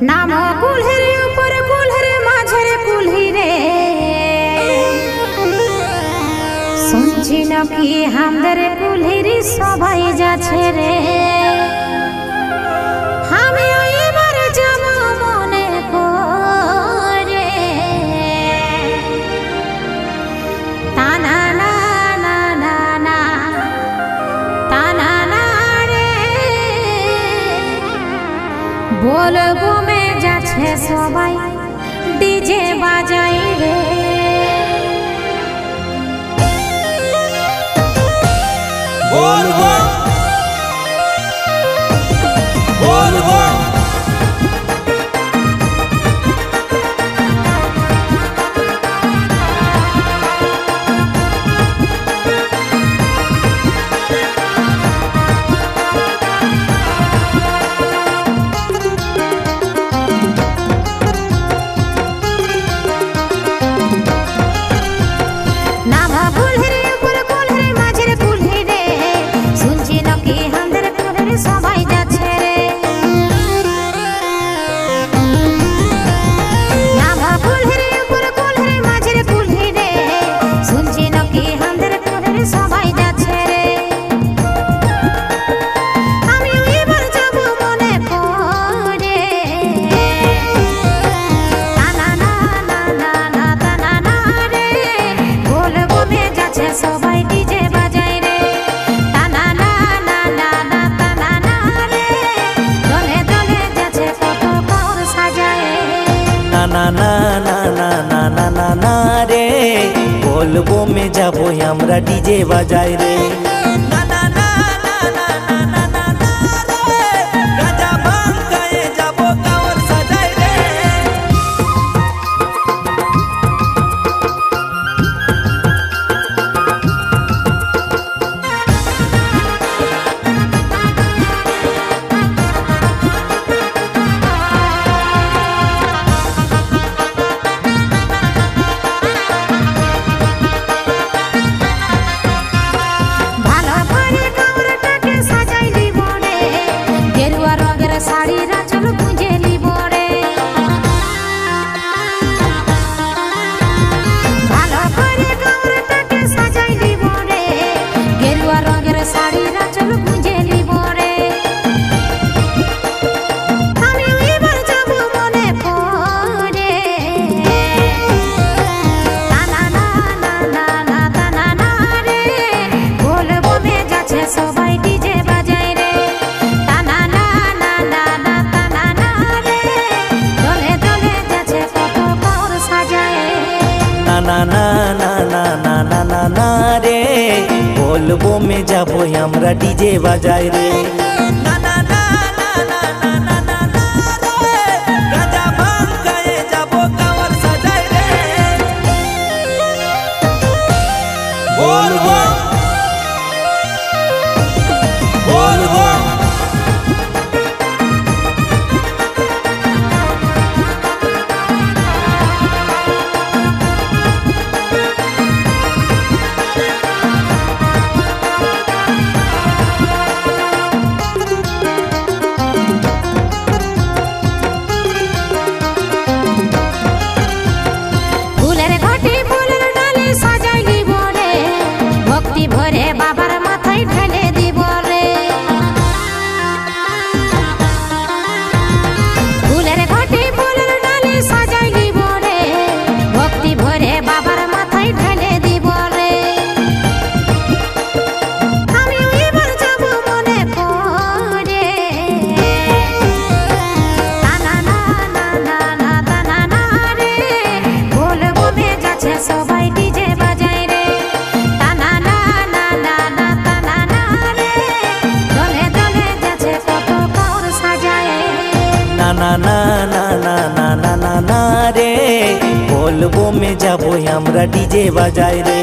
नाम कुल्हेर ऊपर कुल्हेर माझेर कुल्ही रे শুনছি নাকি আমাদের কুল্হির সবাই যাচ্ছে রে আমি এবার যাব মনে করে তানা না না না না তানা না রে বলবো মে যাচ্ছে সবাই ডিজে বাজাই রে ना ना ना ना ना ना ना ना रे बोलबो में जाबो हमरा डीजे बाजाय रे ना ना ना ना ना ना ना ना ना रे गाजा भांग खाए जाबो कावर सजाय रे ना ना ना ना ना ना ना ना रे बोलबो में जाबो हमरा डीजे बाजाय रे ना ना ना ना ना ना ना ना ना रे गाजा भांग खाए जाबो कावर सजाय रे बोलबो बोलबो ভরে বাবার মাথায় ঢেলে দিব রে ফুলের ঘটে ফুলের ডালে সাজাই দিব রে ভক্তি ভরে বাবার মাথায় ঢেলে দিব রে আমি এবার যাব মনে করে তানা না না না না তানা না রে বলবো মে যাচ্ছে সবাই ডিজে বাজাই রে তানা না ना ना ना ना ना ना ना ना रे बोलबो में जाबो हमरा डीजे बाजाय रे।